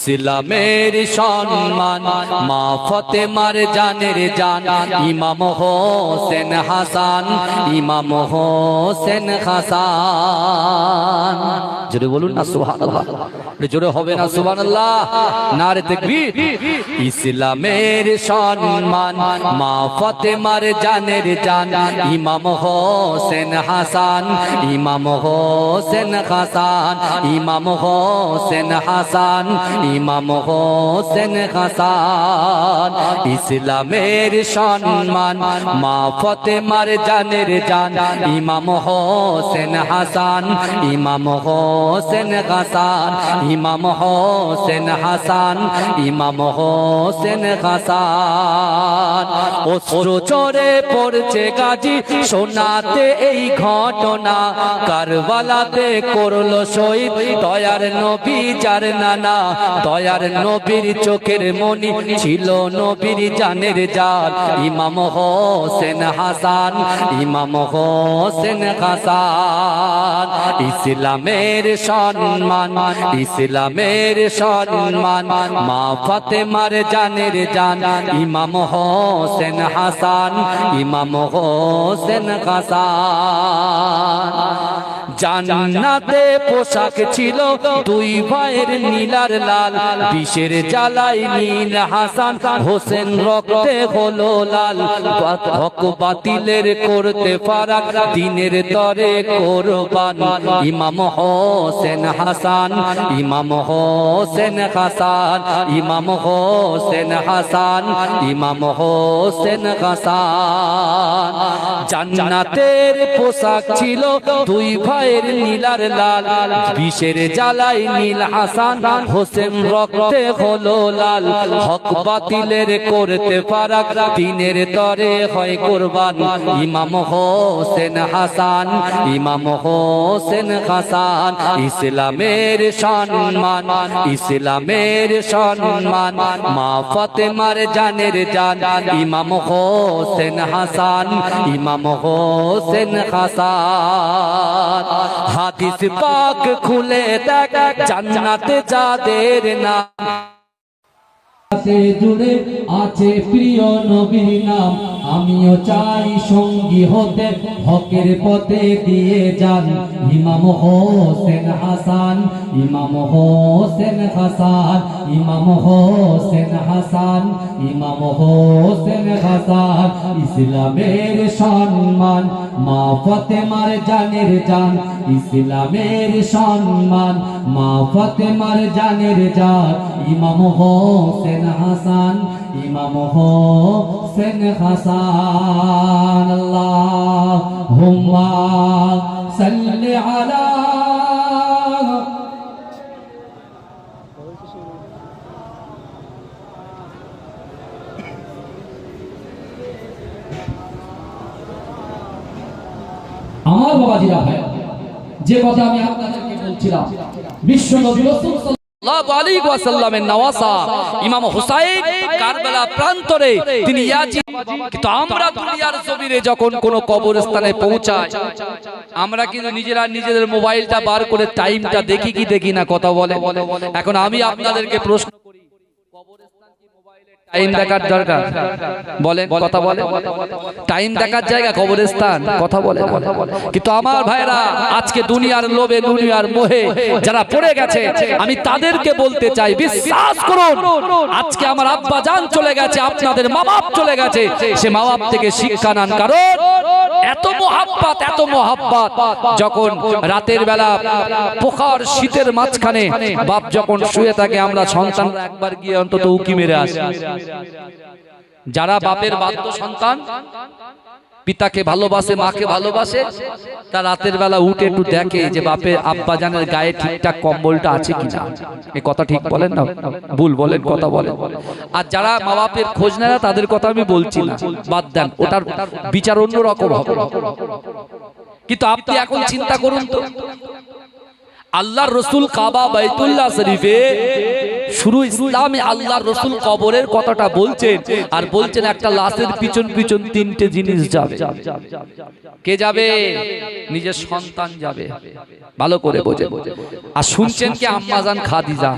ইসলামের সম্মান মা ফাতেমার জানের জান ইমাম হোসেন হাসান ইমাম হোসেন হাসান। জোরে বলুন না সুবহানাল্লাহ, জোরে হবে না সুবহানাল্লাহ, নারে তাকবীর। ইসলামের সম্মান মা ফাতেমার জানের জান ইমাম হোসেন হাসান ইমাম হোসেন হাসান ইমাম হোসেন হাসান ইমাম হোসেন হাসান। ইসলামের সম্মান মা ফাতেমার জানের জান ইমাম হোসেন হাসান ইমাম হোসেন হাসান ইমাম হোসেন হাসান ইমাম হোসেন হাসান। অশ্রু চরে পড়ছে গাজী শোনাতে এই ঘটনা, কারবালাতে করলো শহীদ দয়ার নবী যার নানা। দয়ার নবীর চোখের মনি ছিল নবীর জানের জান ইমাম হোসেন হাসান ইমাম হোসেন হাসান। ইসলামের সম্মান ইসলামের সম্মান মা ফাতেমার জানের জান ইমাম হোসেন হাসান ইমাম হোসেন হাসান। জান্নাতে পোশাক ছিল দুই ভাইয়ের নীলার লাল, বিষের জ্বালাই নীল হাসান হোসেন রক্তে হলো লাল। হক বাতিলের করতে ফারাক দিনের তরে কোরবান ইমাম হোসেন হাসান ইমাম হোসেন হাসান ইমাম হোসেন হাসান ইমাম হোসেন হাসান। জান্নাতের পোশাক ছিল দুই ভাইয়ের নীলার লাল, বিষের জ্বালাই নীল হাসান হোসেন রক্তে হলো লাল। হক বাতিলের করতে ফারাক দিনের তরে হয় কোরবান ইমাম হোসেন হাসান ইমাম হোসেন হাসান। ইসলামের সম্মান ইসলামের সম্মান মা ফাতেমার জানের জান ইমাম হোসেন হাসান ইমাম হোসেন হাসান। হাদিস পাক খুলে দেখ জান্নাতে যাদের নাম জুড়ে আছে প্রিয় নবীর নাম। আমিও চাই সঙ্গী হতে হকের পথে দিয়ে যান ইমাম হোসেন হাসান ইমাম হোসেন হাসান ইমাম হোসেন হাসান ইমাম হোসেন হাসান। ইসলামের সম্মান মা ফাতেমার জানের জান ইসলামের সম্মান মা ফাতেমার জানের জান ইমাম হোসেন হাসান ইমাম হোসেন হাসান। আল্লাহুম্মা সাল্লি আলা আমার বাবাজিরা ভাই, যে কথা আমি আপনাদেরকে বলছিলাম, বিশ্ব নবী রাসূল সাল্লাল্লাহু আলাইহি ওয়াসাল্লামের নওয়াসা ইমাম হুসাইন কারবালা প্রান্তরে তিনি ইয়াজিদ। কিন্তু আমরা দুনিয়ার জমিনে যখন কোন কবরস্থানে পৌঁছাই, আমরা কিন্তু নিজেরা নিজেদের মোবাইলটা বার করে টাইমটা দেখি কি দেখি না, কথা বলে। এখন আমি আপনাদেরকে প্রশ্ন করি, কবরস্থান কি মোবাইলে টাইম দেখার দরকার? বলেন, কথা বলে। টাইম দেখার জায়গা কবরস্থান, কথা বলে। কিন্তু আমার ভাইরা আজকে দুনিয়ার লোভে দুনিয়ার মোহে যারা পড়ে গেছে, আমি তাদেরকে বলতে চাই, বিশ্বাস করুন, আজকে আমার আব্বা জান চলে গেছে, আপনাদের মা বাপ চলে গেছে, সে মা বাপ থেকে শিক্ষা নেন। কারণ এত মোহাব্বত, এত মোহাব্বত, যখন রাতের বেলা পোখার শীতের মাঝখানে বাপ যখন শুয়ে থাকে, আমরা সন্তানরা একবার গিয়ে অন্তত উকি মেরে আসি। যারা বাপের বাধ্য সন্তান, পিতাকে ভালোবাসে, মাকে ভালোবাসে, তা রাতের বেলা উঠে একটু দেখে যে বাপের আব্বা জানের গায়ে ঠিকঠাক কম্বলটা আছে কিনা। এই কথা ঠিক বলেন না ভুল বলেন, কথা বলেন। আর যারা মা বাপের খোঁজ নেয় না, তাদের কথা আমি বলছি না, বাদ দেন, ওটার বিচার অন্য রকম হবে। কিন্তু আপনি এখন চিন্তা করুন তো, আল্লাহর রসুল কাবা বাইতুল্লাহ শরীফে শুরু ইসলামে আল্লাহর রসুল কবরের কথাটা বলছেন, আর বলছেন একটা লাশের পিছন পিছন তিনটে জিনিস যাবে। কে যাবে? নিজের সন্তান যাবে। ভালো করে বোঝে। আর শুনছেন কি? আম্মাজান খাদিজা।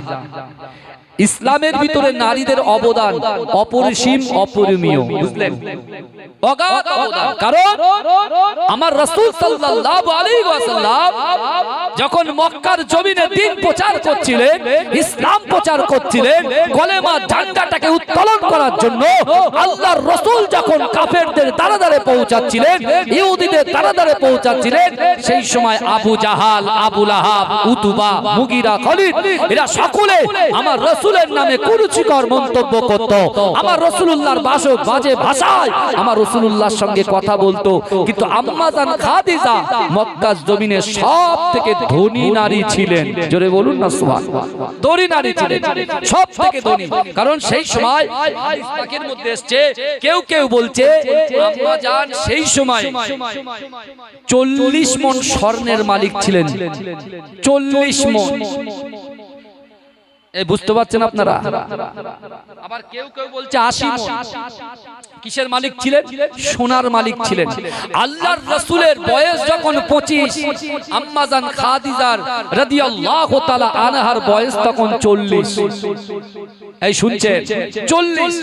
ইসলামের ভিতরে নারীদের অবদান অপরিসীম, অপরিমেয়, বুঝলেন? অগাধ অবদান। কারণ আমার রাসূল সাল্লাল্লাহু আলাইহি ওয়াসাল্লাম যখন মক্কার জমিনে দ্বীন প্রচার করছিলেন, ইসলাম প্রচার করছিলেন, কলেমার ঝান্ডাটাকে উত্তোলন করার জন্য আল্লাহর রাসূল যখন কাফেরদের দ্বারে দ্বারে পৌঁছাচ্ছিলেন, ইহুদিদের দ্বারে দ্বারে পৌঁছাচ্ছিলেন, সেই সময় আবু জাহাল, আবু লাহাব, উতবা, মুগিরা, খালিদ এরা সকলে আমার রাসূলের নামে কুরুচিকর মন্তব্য করত। আমার রাসূলুল্লাহর বাজে ভাষায় আমার রাসূলুল্লাহর সঙ্গে কথা বলতো। কিন্তু আম্মা জান খাদিজা মক্কার জমিনে সব থেকে ধনী নারী ছিলেন। জোরে বলুন না সুবহানাল্লাহ। ধনী নারী ছিলেন, সব থেকে ধনী। কারণ সেই সময় হাদিস পাকের মধ্যে এসেছে, কেউ কেউ বলছে আম্মা জান সেই সময় 40 মণ স্বর্ণের মালিক ছিলেন। 40 মণ। এই বুঝতে পারছেন আপনারা? আবার কেউ কেউ বলছে 80 মণ। কিসের মালিক ছিলেন? সোনার মালিক ছিলেন। আল্লাহর রাসূলের বয়স যখন 25, আম্মা জান খাদিজার রাদিয়াল্লাহু তাআলা আনহার বয়স তখন 40। এই শুনছেন? 40।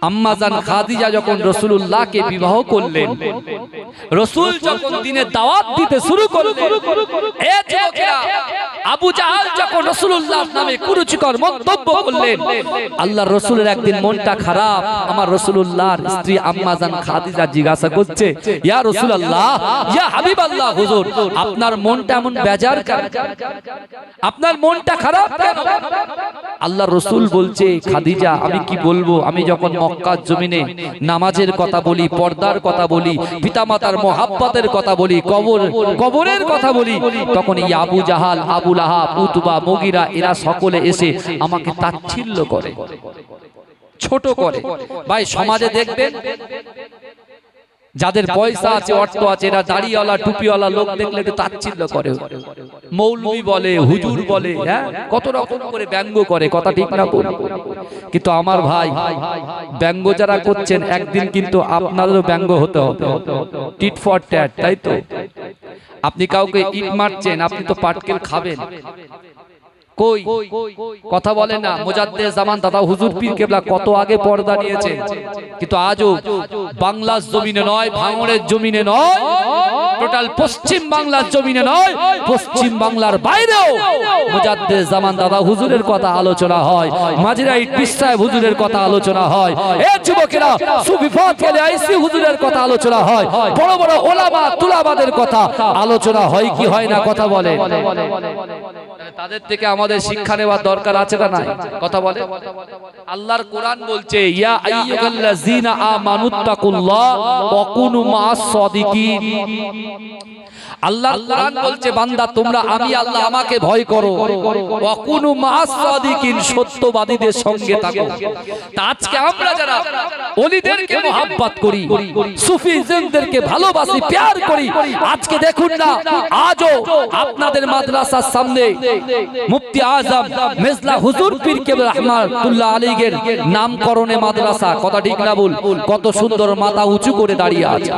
আম্মা জান খাদিজা যখন রাসূলুল্লাহকে বিবাহ করলেন, রাসূল যখন দিনে দাওয়াত দিতে শুরু করলেন, এ যুবকেরা, আবু জাহাল যখন রাসূলুল্লাহর নামে কুরুচিকর মন্তব্য করলেন, আল্লাহর রাসূলের একদিন মনটা খারাপ। আমার রাসূলুল্লাহর স্ত্রী আম্মা জান খাদিজা জিজ্ঞাসা করছে, ইয়া রাসূলুল্লাহ, ইয়া হাবিবাল্লাহ, হুজুর আপনার মনটা এমন বেজার কেন? আপনার মনটা খারাপ কেন? আল্লাহর রাসূল বলছে, খাদিজা আমি কি বলবো, আমি যখন মক্কার জমিনে নামাজের কথা বলি, পর্দার কথা বলি, পিতামাতার মহাব্বতের কথা বলি, কবরের কথা বলি, তখন এই আবু জাহাল, আবু লাহাব, উতবা, মুগিরা এরা সকলে এসে আমাকে তাচ্ছিল্য করে, ছোট করে। ভাই সমাজে দেখবেন যাদের পয়সা আছে, অর্থ আছে, এরা দাড়িওয়ালা, টুপিওয়ালা লোক দেখলে একটু তাচ্ছিল্য করে, মৌলভী বলে, হুজুর বলে, হ্যাঁ কত রকম করে ব্যঙ্গ করে, কথা ঠিক না? কিন্তু আমার ভাই, ব্যঙ্গ যারা করছেন একদিন কিন্তু আপনাদেরও ব্যঙ্গ হতে হবে। টিট ফর ট্যাট, তাই তো? আপনি কাউকে ইট মারছেন, আপনি তো পাটকেল খাবেন। কই কথা বলে না? মুজাদ্দেদ জামান দাদা হুজুর পীর কেবলা কত আগে পর্দা নিয়েছে, কিন্তু আজও বাংলার জমিনে নয়, ভাঙড়ের জমিনে নয়, টোটাল পশ্চিম বাংলার জমিনে নয়, পশ্চিম বাংলার বাইরেও মুজাদ্দেদ জামান দাদা হুজুরের কথা আলোচনা হয়, মাজিরাইট বিশ্বায় হুজুরের কথা আলোচনা হয়, এ যুবকেরা সুফি ফাতেহ আইসি হুজুরের কথা আলোচনা হয়, বড় বড় ওলামা তুলাবাদের কথা আলোচনা হয় কি হয় না? কথা বলে। তাদের থেকে আমাদের শিক্ষা নেওয়ার দরকার আছে না নাই? কথা বলে। আল্লাহর কোরআন বলছে, ইয়া আইয়ুহাল্লাযীনা আমানুত্তাকুল্লাহ ওয়া কুনু মা'আস সাদিকিন। আল্লাহর কোরআন বলছে, বান্দা তোমরা আমি আল্লাহ আমাকে ভয় করো, ওয়া কুনু মা'আস সাদিকিন, সত্যবাদীদের সঙ্গে থাকো। তা আজকে আমরা যারা ওলিদেরকে মহব্বত করি, সুফিজমদেরকে ভালোবাসি, প্যার করি, আজকে দেখুন না, আজও আপনাদের মাদ্রাসার সামনে মুফতি আজম মেজলা হুজুর পীর কেবলা রাহমাতুল্লাহ আলাইহির নামকরণে মাদ্রাসা, কথা ঠিক না বল? কত সুন্দর মাথা উঁচু করে দাঁড়িয়ে আছে।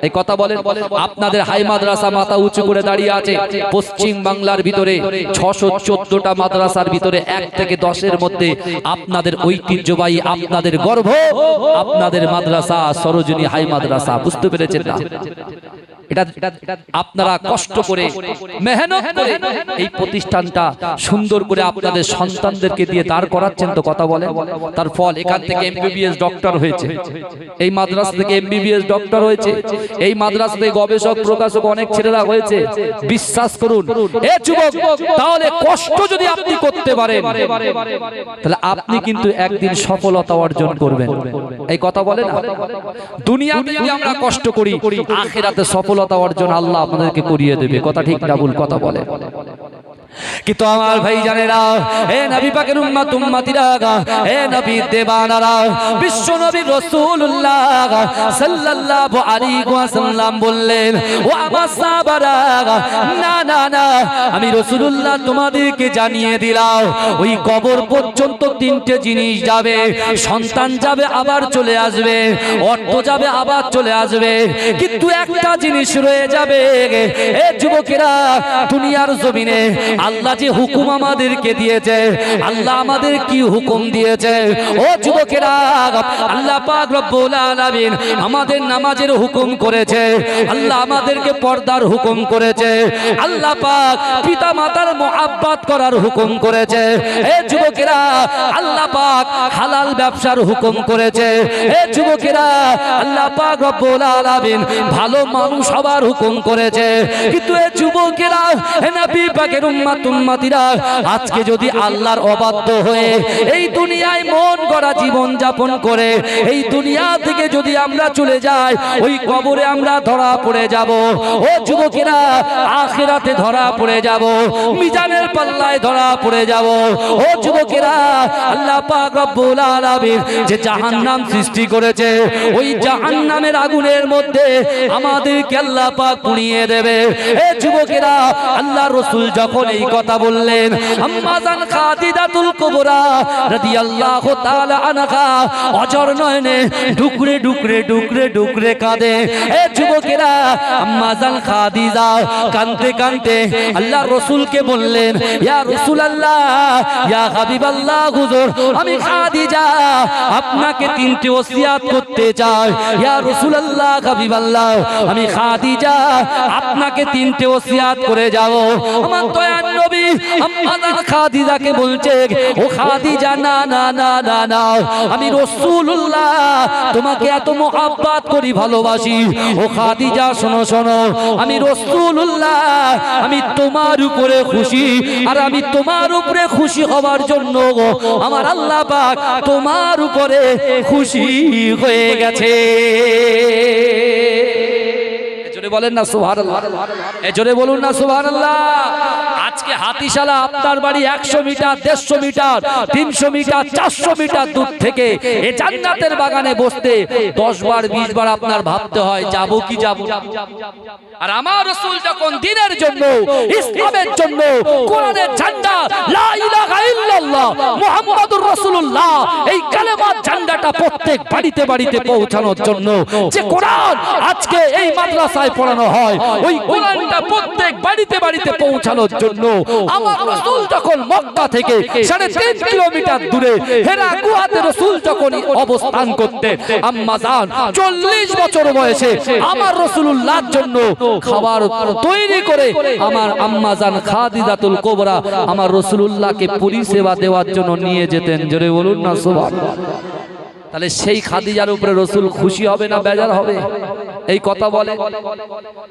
এই কথা বলেন, আপনাদের হাই মাদ্রাসা মাথা উঁচু করে দাঁড়িয়ে আছে। পশ্চিম বাংলার ভিতরে 614টা মাদ্রাসার ভিতরে 1 থেকে 10-এর মধ্যে আপনাদের ঐতিহ্যবাহী, আপনাদের গর্ব, আপনাদের মাদ্রাসা সরোজিনী হাই মাদ্রাসা। বুঝতে পেরেছেন না? এটা আপনারা কষ্ট করে, মেহনত করে এই প্রতিষ্ঠানটা সুন্দর করে আপনাদের সন্তানদেরকে দিয়ে দাঁড় করাচ্ছেন, তো কথা বলেন। তার ফল এখান থেকে এমবিবিএস ডক্টর হয়েছে, এই মাদ্রাসা থেকে এমবিবিএস ডক্টর হয়েছে, এই মাদ্রাসা থেকে গবেষক, প্রকাশক অনেক ছেলেরা হয়েছে। বিশ্বাস করুন এ যুবক, তাহলে কষ্ট যদি আপনি করতে পারেন, তাহলে আপনি কিন্তু একদিন সফলতা অর্জন করবেন। এই কথা বলেন। দুনিয়াতে যদি আমরা কষ্ট করি, আখিরাতে সফলতা অর্জন আল্লাহ আপনাদেরকে করিয়ে দেবে। কথা ঠিক না ভুল? কথা বলে। কিন্তু আমার ভাই জানেরা, হে নবী পাকের উম্মত উম্মতিরা, হে নবী দেবানারা, বিশ্ব নবী রাসূলুল্লাহ সাল্লাল্লাহু আলাইহি ওয়াসাল্লাম বললেন, ও আমার সাহাবারা, না না না, আমি রাসূলুল্লাহ তোমাদেরকে জানিয়ে দিলাম, ওই কবর পর্যন্ত 3টে জিনিস যাবে। সন্তান যাবে আবার চলে আসবে, অর্থ যাবে আবার চলে আসবে, কিন্তু একটা জিনিস রয়ে যাবে। এ যুবকেরা, দুনিয়ার জমিনে আল্লাহ যে হুকুম আমাদেরকে দিয়েছে, আল্লাহ আমাদের কি হুকুম দিয়েছে? ও যুবকেরা, আল্লাহ পাক রব্বুল আলামিন আমাদের নামাজের হুকুম করেছে, আল্লাহ আমাদেরকে পর্দার হুকুম করেছে, আল্লাহ পাক পিতা মাতার মুহাব্বত করার হুকুম করেছে। এ যুবকেরা, আল্লাহ পাক হালাল ব্যবসার হুকুম করেছে। এ যুবকেরা, আল্লাহ পাক রব্বুল আলামিন ভালো মানুষ হবার হুকুম করেছে। কিন্তু এ যুবকেরা, হে নবী পাকের উম্মতিরা, আজকে যদি আল্লাহর অবাধ্য হয়ে এই দুনিয়ায় মন গড়া জীবন যাপন করে এই দুনিয়া থেকে যদি আমরা চলে যাই, ওই কবরে আমরা ধরা পড়ে যাব। ও যুবকেরা, আখিরাতে ধরা পড়ে যাব, মিজানের পাল্লায় ধরা পড়ে যাব। ও যুবকেরা, আল্লাহ পাক রব্বুল আলামিন যে জাহান্নাম সৃষ্টি করেছে, ওই জাহান্নামের আগুনের মধ্যে আমাদেরকে আল্লাহ পাক পুড়িয়ে দেবে। এ যুবকেরা, আল্লাহ রাসূল যখন এই কথা বললেন, আম্মা জান খাদিজাতুল কুবরা রাদিয়াল্লাহু তাআলা আনহা অজর নয়নে ডুকরে ডুকরে ডুকরে ডুকরে কাঁদে। এ যুবকেরা, আম্মা জান খাদিজা কাঁদতে কাঁদতে আল্লাহ রাসূলকে বললেন, ইয়া রাসূলুল্লাহ, ইয়া হাবিবাল্লাহ, হুজুর আমি খাদিজা আপনাকে তিনটি ওসিয়াত করতে চাই। ইয়া রাসূলুল্লাহ, হাবিবাল্লাহ, আমি খাদিজা আপনাকে তিনটি ওসিয়াত করে যাব। আমার দয়ার নবী আম্মা জান খাদিজাকে বলছে, ও খাদিজা, না না না না না, আমি রাসূলুল্লাহ তোমাকে এত মুহাব্বত করি, ভালোবাসি। ও খাদিজা, শোনো শোনো, আমি রাসূলুল্লাহ আমি তোমার উপরে খুশি, আর আমি তোমার উপরে খুশি হওয়ার জন্য আমার আল্লাহ পাক তোমার উপরে খুশি হয়ে গেছে। জোরে বলেন না সুবহানাল্লাহ, জোরে বলুন না সুবহানাল্লাহ। আজকে হাতিশালা আপনার বাড়ি 100 মিটার, 150 মিটার, 300 মিটার, 400 মিটার দূর থেকে এই জান্নাতের বাগানে বসতে 10 বার 20 বার আপনার ভাবতে হয়, যাব কি যাব। আর আমার রাসূল যখন দ্বীনের জন্য, ইসলামের জন্য, কোরআনের ঝান্ডা লা ইলাহা ইল্লাল্লাহ মুহাম্মাদুর রাসূলুল্লাহ এই কালেমার ঝান্ডাটা প্রত্যেক বাড়িতে বাড়িতে পৌঁছানোর জন্য যে কোরআন আজকে এই মাদ্রাসায় পড়ানো হয়, ওই কোরআনটা প্রত্যেক বাড়িতে বাড়িতে পৌঁছানোর জন্য আমার রাসূল যখন মক্কা থেকে 3.5 কিলোমিটার দূরে হেরা গুহাতে রাসূল যখন অবস্থান করতেন, আম্মা জান 40 বছর বয়সে আমার রাসূলুল্লাহর জন্য খাবার তৈরি করে আমার আম্মা জান খাদিজাতুল কুবরা আমার রাসূলুল্লাহকে পরিষেবা দেওয়ার জন্য নিয়ে যেতেন। জোরে বলুন না সুবহানাল্লাহ। তাহলে সেই খাদিজার উপরে রাসূল খুশি হবে না বেজার হবে? এই কথা বলে।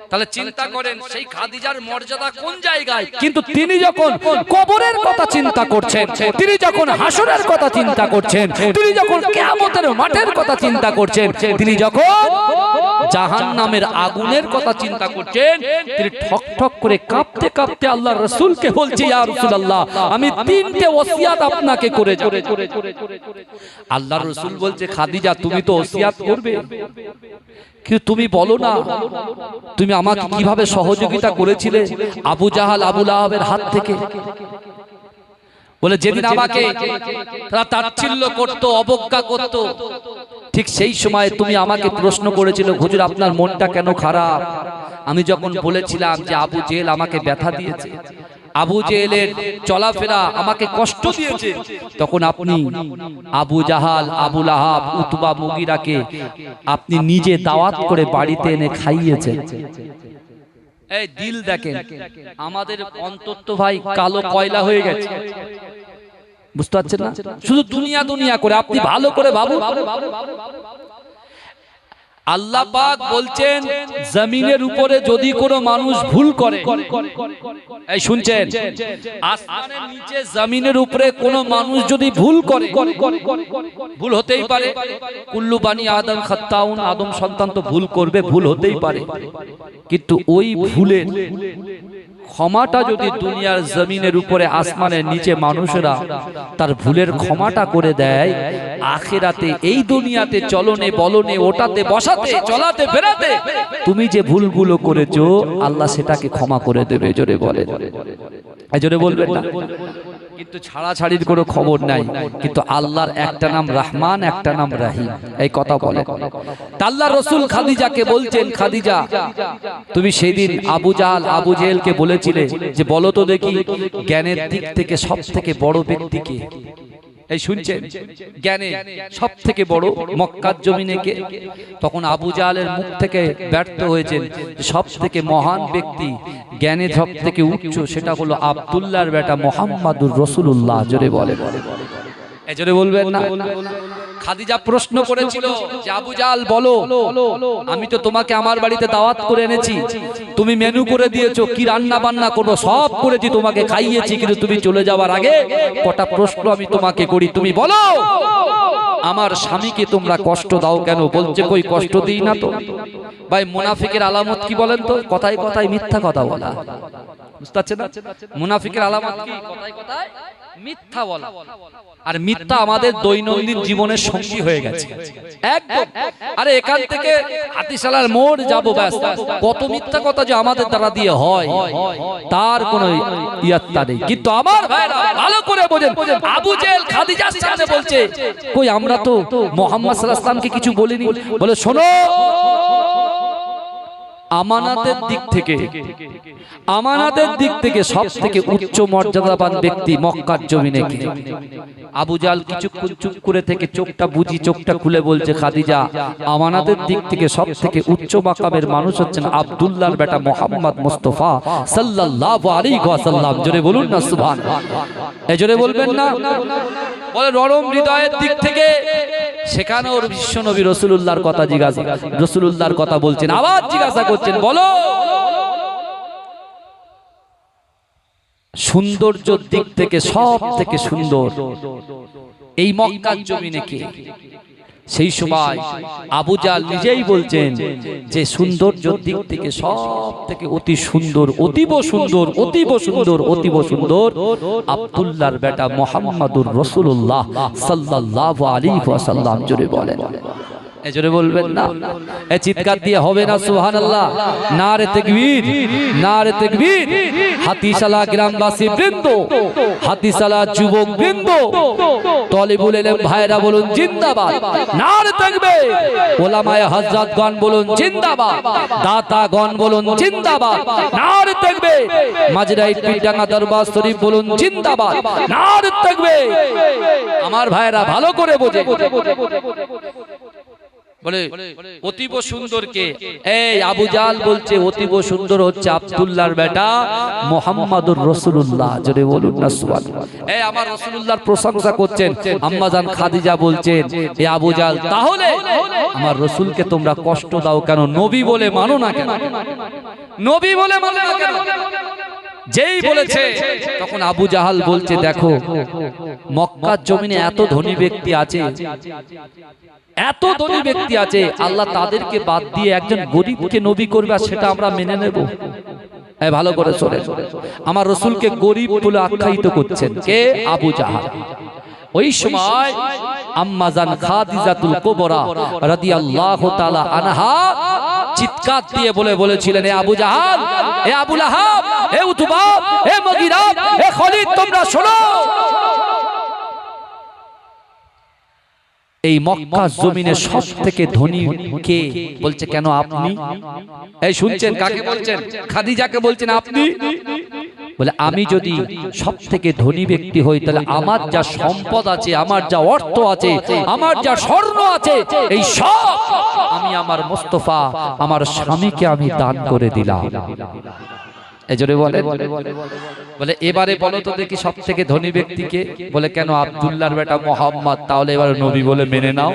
তাহলে চিন্তা করেন সেই খাদিজার মর্যাদা কোন জায়গায়। কিন্তু তিনি যখন কবরের কথা চিন্তা করছেন, তিনি যখন হাসরের কথা চিন্তা করছেন, তিনি যখন কিয়ামতের মাঠের কথা চিন্তা করছেন, তিনি যখন জাহান্নামের আগুনের কথা চিন্তা করছেন, তিনি ঠক ঠক করে কাঁপতে কাঁপতে আল্লাহর রাসূলকে বলছে, ইয়া রাসূলুল্লাহ আমি তিনটে ওসিয়াত আপনাকে করে যাব। আল্লাহর রাসূল বলছে, খাদিজা তুমি তো ওসিয়াত করবে, কিন্তু তুমি বলো না তুমি আমাকে কিভাবে সহযোগিতা করেছিলে আবু জাহাল আবু লাহাবের হাত থেকে। বলে যেদিন আমাকে তারা তাচ্ছিল্য করত, অবজ্ঞা করত, ঠিক সেই সময় তুমি আমাকে প্রশ্ন করেছিল, হুজুর আপনার মনটা কেন খারাপ? আমি যখন বলেছিলাম যে আবু জেহেল আমাকে ব্যথা দিয়েছে, আবু জেহেলের চলাফেরা আমাকে কষ্ট দিয়েছে, তখন আপনি আবু জাহাল আবু লাহাব উতবা মুগিরাকে আপনি নিজে দাওয়াত করে বাড়িতে এনে খাইয়েছেন। এই দিল দেখেন, আমাদের অন্তর তো ভাই কালো কয়লা হয়ে গেছে, বুঝতে পারছেন না? শুধু দুনিয়া দুনিয়া করে আপনি ভালো করে ভাবুন। আল্লাহ পাক বলছেন জমিনের উপরে যদি কোনো মানুষ ভুল করে, এই শুনছেন, আসমানের নিচে জমিনের উপরে কোনো মানুষ যদি ভুল করে, ভুল হতেই পারে, কুল্লু বানি আদম খাত্তাউন, আদম সন্তান তো ভুল করবে, ভুল হতেই পারে, কিন্তু ওই ভুলের ক্ষমাটা যদি দুনিয়ার জমিনের উপরে আসমানের নিচে মানুষেরা তার ভুলের ক্ষমাটা করে দেয়, আখিরাতে এই দুনিয়াতে চলনে বলনে ওটাতে বসাতে চলাতে বেরাতে তুমি যে ভুলগুলো করেছো আল্লাহ সেটাকে ক্ষমা করে দেবে। জোরে বলে, জোরে বলবেন না? কিন্তু ছাড়াছাড়ির কোনো খবর নাই। কিন্তু আল্লাহর একটা নাম রহমান, একটা নাম রহিম, এই কথা বলে। আল্লাহর রাসূল খাদিজাকে বলছেন, খাদিজা তুমি সেদিন আবু জাহল আবু জেহেলকে বলেছিলে যে বলো তো দেখি জ্ঞানের দিক থেকে সব থেকে বড় ব্যক্তি কে? এই শুনছেন, জ্ঞানে সব থেকে বড় মক্কার জমিনে কে? তখন আবু জাহলের মুখ থেকে ব্যর্থ হয়েছেন সব থেকে মহান ব্যক্তি, জ্ঞানে সব থেকে উচ্চ, সেটা হলো আব্দুল্লাহর বেটা মুহাম্মাদুর রাসূলুল্লাহ। জোরে বলে, এই জোরে বলবেন না? খাদিজা প্রশ্ন করেছিল যে আবু জাহল বলো, আমি তো তোমাকে আমার বাড়িতে দাওয়াত করে এনেছি, তুমি মেনু করে দিয়েছো, কি রান্না বান্না করবো সব করেছি, তোমাকে খাইয়েছি, কিন্তু তুমি চলে যাওয়ার আগে কটা প্রশ্ন আমি তোমাকে করি, তুমি বলো আমার স্বামীকে তোমরা কষ্ট দাও কেন? বলছে কই কষ্ট দিই না তো। ভাই মুনাফিকের আলামত কি বলেন তো? কথায় কথায় মিথ্যা কথা বলা, বুঝতে পারছেন না? মুনাফিকের আলামত কি? কথায় কথায় মিথ্যা বলা। আর মিথ্যা আমাদের দৈনন্দিন জীবনের সঙ্গী হয়ে গেছে একদম। আরে এখান থেকে হাতিশালার মোড় যাবো, ব্যাস কত মিথ্যা কথা যে আমাদের দ্বারা দিয়ে হয়, তার কোনো ইয়াত্তা নেই। কিন্তু আমার ভাইরা ভালো করে বোঝেন, আবু জেহেল খাদিজার সামনে বলছে কই আমরা তো মুহাম্মদ সাল্লাল্লাহু আলাইহি ওয়াসাল্লামকে কিছু বলিনি। বলে শোনো, আমানাতের দিক থেকে সব থেকে উচ্চ মর্যাদাবান ব্যক্তি মক্কার জমিনে কে? আবু জাহল কিছুক্ষণ চুপ করে থেকে চোখটা বুঝি চোখটা খুলে বলছে খাদিজা আমানাতের দিক থেকে সব থেকে উচ্চ মাকামের মানুষ হচ্ছেন আব্দুল্লাহর বেটা মুহাম্মদ মুস্তাফা সাল্লাল্লাহু আলাইহি ওয়াসাল্লাম। জোরে বলুন না সুবহানাল্লাহ, এই জোরে বলবেন না? বলে নরম হৃদয়ের দিক থেকে সেখানেও বিশ্ব নবী রাসূলুল্লাহর কথা জিজ্ঞাসা, রাসূলুল্লাহর কথা বলছেন, আবার জিজ্ঞাসা করছেন বলো সৌন্দর্যের দিক থেকে সব থেকে সুন্দর এই মক্কার জমিনে কে? সেই সময় আবু জাহল নিজেই বলছেন যে সৌন্দর্যের দিক থেকে সব থেকে অতি সুন্দর, অতীব সুন্দর, অতীব সুন্দর, অতীব সুন্দর আব্দুল্লাহর বেটা মুহাম্মাদুর রাসূলুল্লাহ সাল্লাল্লাহু আলাইহি ওয়াসাল্লাম। জোরে বলেন, এজোরে বলবেন না? এই চিৎকার দিয়ে হবে না সুবহানাল্লাহ? নারে তাকবীর, নারে তাকবীর। হাতিশালা গ্রামবাসী বৃন্দ, হাতিশালা যুবক বৃন্দ, তলিবুল ইলম ভাইরা বলুন জিন্দাবাদ, নারে তাকবীর। ওলামায়ে হযরতগণ বলুন জিন্দাবাদ, দাতাগণ বলুন জিন্দাবাদ, নারে তাকবীর। মাজরাই পীরডাঙ্গা দরবার শরীফ বলুন জিন্দাবাদ, নারে তাকবীর। আমার ভাইরা ভালো করে বোঝে, বলে অতীব সুন্দর কে? এই আবু জাহল বলছে অতীব সুন্দর হচ্ছে আব্দুল্লাহর বেটা মুহাম্মাদুর রাসূলুল্লাহ। জোরে বলুন না সুবহানাল্লাহ। এই আমার রাসূলুল্লাহর প্রশংসা করছেন আম্মা জান খাদিজা বলছেন এ আবু জাহল তাহলে আমার রাসূলকে তোমরা কষ্ট দাও কেন? নবী বলে মানো না কেন? নবী বলে মানো না কেন? যেই বলেছে তখন আবু জাহল বলছে দেখো মক্কার জমিনে এত ধনী ব্যক্তি আছে, এত ধনী ব্যক্তি আছে, আল্লাহ তাদেরকে বাদ দিয়ে একজন গরিবকে নবী করবে আর সেটা আমরা মেনে নেব? ভালো করে শোনেন, আমার রাসূলকে গরিব বলে আখ্যায়িত করছেন কে? আবু জাহল। ওই সময় আম্মা জান খাদিজাতুল কুবরা রাদিয়াল্লাহু তাআলা আনহা চিৎকার দিয়ে বলেছিলেন এ আবু জাহল, এ আবু লাহাব, এ উতবা, এ মুগীরা, এ খালিদ তোমরা শোনো, এই মক্কা জমিনে সব থেকে ধনী কে? বলছে কেন আপনি? এই শুনছেন কাকে বলছেন? খাদিজাকে বলছেন আপনি? বলে আমি যদি সব থেকে ধনী ব্যক্তি হই তাহলে আমার যা সম্পদ আছে, আমার যা অর্থ আছে, আমার যা স্বর্ণ আছে, এই সব আমি আমার মুস্তাফা আমার স্বামীকে আমি দান করে দিলাম। এজরে বলে বলে এবারে বলো তো দেখি সব থেকে ধনী ব্যক্তিকে? বলে কেন? আব্দুল্লাহর বেটা মুহাম্মদ। তাহলে এবার নবী বলে মেনে নাও।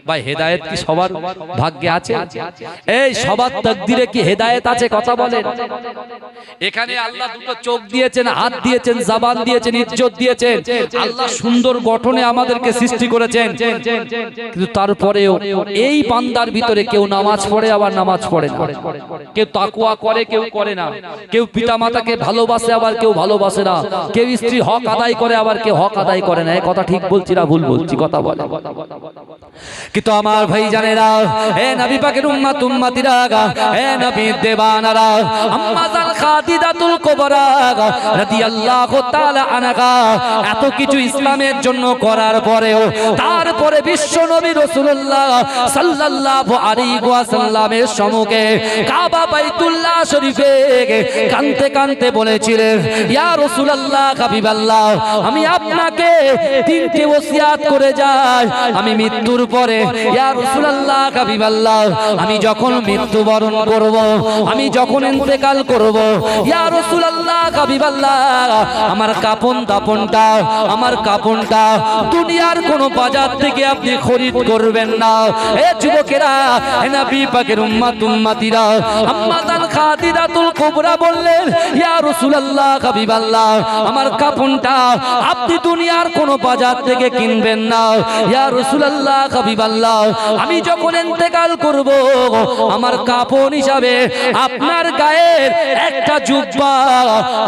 ভাই হেদায়েত কি সবার ভাগ্যে আছে? এই সবার তাকদীরে কি হেদায়েত আছে? কথা বলেন। এখানে আল্লাহ দুটো চোখ দিয়েছেন, হাত দিয়েছেন, জবান দিয়েছেন, ইজ্জত দিয়েছেন, আল্লাহ সুন্দর গঠনে আমাদেরকে সৃষ্টি করেছেন, কিন্তু তারপরেও এই বান্দার ভিতরে কেউ নামাজ পড়ে আবার নামাজ পড়ে না, কেউ তাকওয়া করে কেউ করে না, কেউ পিতামাতাকে ভালোবাসে আবার কেউ ভালোবাসে না, কেউ স্ত্রী হক আদায় করে আবার কেউ হক আদায় করে না। এই কথা ঠিক বলছি না ভুল বলছি? কথা বলে। কিন্তু আমার ভাই জানেরা, হে নবী পাকের উম্মত উম্মতিরা, হে নবী দেবানারা, আম্মা জান খাদিজাতুল কুবরা রাদিয়াল্লাহু তাআলা আনহা এত কিছু ইসলামের জন্য করার পরেও তারপরে বিশ্ব নবী রাসূলুল্লাহ সাল্লাল্লাহু আলাইহি ওয়াসাল্লামের সম্মুখে কাবা বাইতুল্লাহ শরীফে কাঁদতে কাঁদতে বলেছিলেন, ইয়া রাসূলুল্লাহ হাবিবাল্লাহ, আমি আপনাকে তিনটি ওসিয়াত করে যাই, আমি মৃত্যুর পরে ইয়া রাসূলুল্লাহ হাবিবাল্লাহ, আমি যখন মৃত্যুবরণ করব, আমি যখন ইন্তেকাল করব, ইয়া রাসূলুল্লাহ হাবিবাল্লাহ, আমার কাফনটা দুনিয়ার কোন বাজার থেকে আপনি খরিদ করবেন না। এ যুবকেরা, হে নবী পাকের উম্মত উম্মতিরা, আম্মা জান খাদিজাতুল কুবরা বললেন, ইয়া রাসূলুল্লাহ হাবিবাল্লাহ, আমার কাফনটা আপনি দুনিয়ার কোন বাজার থেকে কিনবেন না। ইয়া রাসূলুল্লাহ হাবিবাল্লাহ, আমি যখন ইন্তেকাল করব, আমার কাফন হিসাবে আপনার গায়ের একটা জুব্বা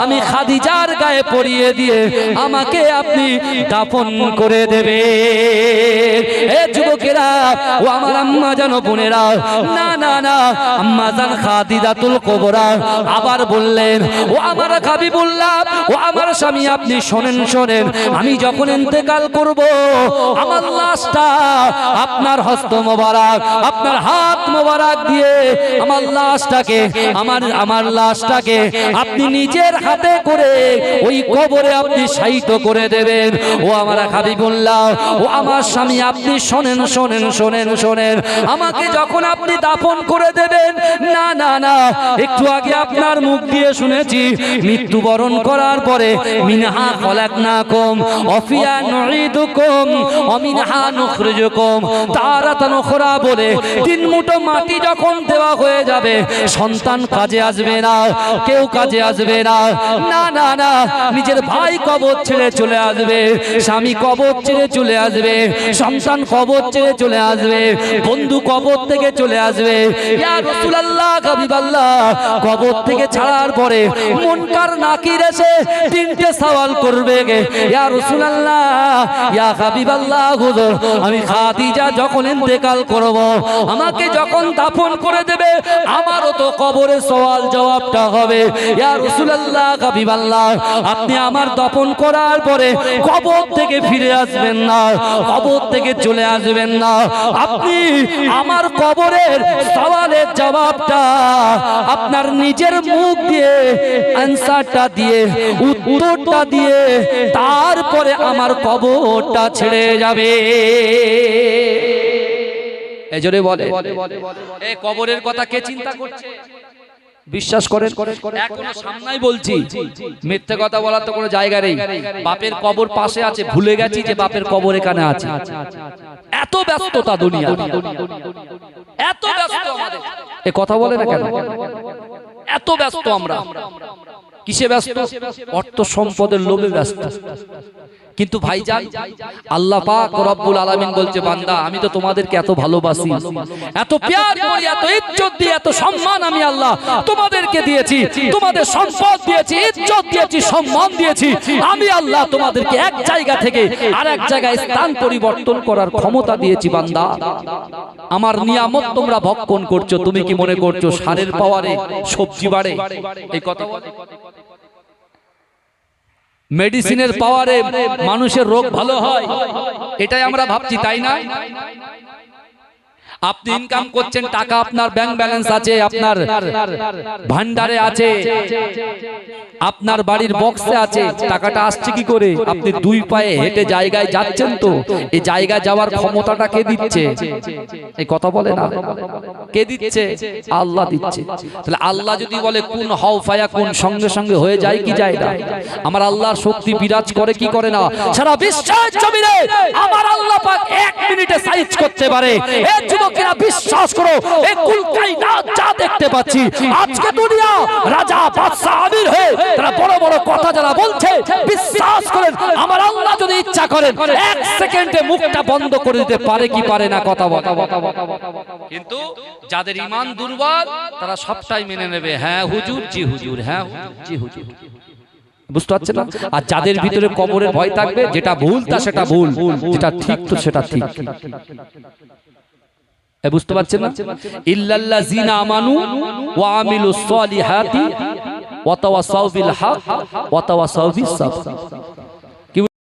আমি খাদিজার গায়ে পরিয়ে দিয়ে আমাকে আপনি দাফন করে দেবে। এ যুবকেরা ও আমার আম্মা জান বোনেরা, না না না, আম্মা জান খাদিজাতুল কুবরা আবার বললেন, ও আমার হাবিবুল্লাহ, ও আমার স্বামী, আপনি শোনেন, আমি যখন ইন্তেকাল করব, আমার লাশটা আপনার হস্ত মোবারক, আপনার হাত মোবারক দিয়ে আমার লাশটাকে আপনি নিজের হাতে করে ওই কবরে আপনি শায়িত করে দেবেন। ও আমার হাবিবুল্লাহ, ও আমার স্বামী, আপনি শোনেন, আমাকে যখন আপনি দাফন করে দেবেন, না না না, একটু আগে আপনার মুখ দিয়ে শুনেছি মৃত্যুবরণ করার পরে মিনহা খলাকনাকুম ওয়া ফিহা নুঈদুকুম ওয়া মিনহা নুখরিজুকুম তারাতান উখরা বলে তিন মুঠো মাটি যখন দেওয়া হয়ে যাবে, সন্তান কাজে আসবে না, কেউ কাজে আসবে না, না না না, নিজের ভাই কবর ছেড়ে চলে আসবে, স্বামী কবর ছেড়ে চলে আসবে, সন্তান কবর ছেড়ে চলে আসবে, বন্ধু কবর থেকে চলে আসবে। ইয়া রাসূলুল্লাহ হাবিবাল্লাহ, কবর থেকে ছাড়ার পরে মুনকার নাকির এসে তিনটে সওয়াল করবে, ইয়া রাসূলুল্লাহ, ইয়া হাবিবাল্লাহ, হুজুর, আমি খাদিজা যখন ইন্তেকাল করব, আমাকে যখন দাফন করে দেবে, আমারও তো কবরে সওয়াল জবাবটা হবে। ইয়া রাসূলুল্লাহ হাবিবাল্লাহ, আপনি আমার দাফন করার পরে কবর থেকে ফিরে আসবেন না, কবর থেকে চলে আসবেন না, আপনি আমার কবরের সওয়ালের জবাবটা আপনার নিজের মুখ দিয়ে, আনসারটা দিয়ে, উত্তরটা দিয়ে, তারপরে আমার কবরটা ছেড়ে যাবে। এজরে বলে, এই কবরের কথা কে চিন্তা করছে? বিশ্বাস করেন, এখনো সামনেই বলছি, মিথ্যে কথা বলার তো কোনো জায়গা নেই। বাপের কবর পাশে আছে, ভুলে গেছি যে বাপের কবর এখানে আছে। এত ব্যস্ততা দুনিয়া, এত ব্যস্ত আমাদের, এ কথা বলে না কেন? এত ব্যস্ত আমরা, কিসে ব্যস্ত? অর্থ সম্পদের লোভে ব্যস্ত। কিন্তু ভাইজান, আল্লাহ পাক রব্বুল আলামিন বলছে, বান্দা, আমি তো তোমাদেরকে এত ভালোবাসি, এত প্যার করি, এত ইজ্জত দিয়ে, এত সম্মান আমি আল্লাহ তোমাদেরকে দিয়েছি, তোমাদের সম্পদ দিয়েছি, ইজ্জত দিয়েছি, সম্মান দিয়েছি, আমি আল্লাহ তোমাদেরকে এক জায়গা থেকে আরেক জায়গায় স্থান পরিবর্তন করার ক্ষমতা দিয়েছি। বান্দা, আমার নিয়ামত তোমরা ভক্ষণ করছো, তুমি কি মনে করছো সারের পাওয়ারে সবজি বাড়ে? এই কথা বলে, মেডিসিনের পাওয়ারে মানুষের রোগ ভালো হয়, এটাই আমরা ভাবছি, তাই না? আপনি ইনকাম করছেন, টাকা আপনার ব্যাংক ব্যালেন্স আছে, আপনার ভান্ডারে আছে, আপনার বাড়ির বক্সে আছে, টাকাটা আসছে কি করে? আপনি দুই পায়ে হেঁটে জায়গায় যাচ্ছেন, তো এই জায়গায় যাওয়ার ক্ষমতাটা কে দিচ্ছে? এই কথা বলে না, কে দিচ্ছে? আল্লাহ দিচ্ছে। তাহলে আল্লাহ যদি বলে কুন হও ফায়াকুন, সঙ্গে সঙ্গে হয়ে যায় কি যায় না? আমার আল্লাহর শক্তি বিরাজ করে কি করে না? সারা বিশ্বের জমিনে আমার আল্লাহ পাক 1 মিনিটে সাইজ করতে পারে। এই যুবকেরা বিশ্বাস করো, এই কুল কায়নাত যা দেখতে পাচ্ছি আজকে দুনিয়া রাজা বাদশা আমির হয়ে তারা বড় বড় কথা যারা বলছে, বিশ্বাস করেন আমার আল্লাহ যদি ইচ্ছা করেন 1 সেকেন্ডে মুখটা বন্ধ করে দিতে পারে কি পারে না? কথা বলা। কিন্তু যাদের ঈমান দুর্বল তারা সবটাই মেনে নেবে, হ্যাঁ হুজুর, জি হুজুর, হ্যাঁ হুজুর, জি হুজুর। বুঝতে পারছেন না? আর যাদের ভিতরে কবরের ভয় থাকবে, যেটা ভুল তা সেটা ভুল, যেটা ঠিক তো সেটা ঠিক। বুঝতে পারছেন না? ইল্লাল্লাযিনা আমানু ওয়া আমিলুস সলিহাতি ওয়া তাওয়াসাউ বিল হক ওয়া তাওয়াসাউ বিস সাবর।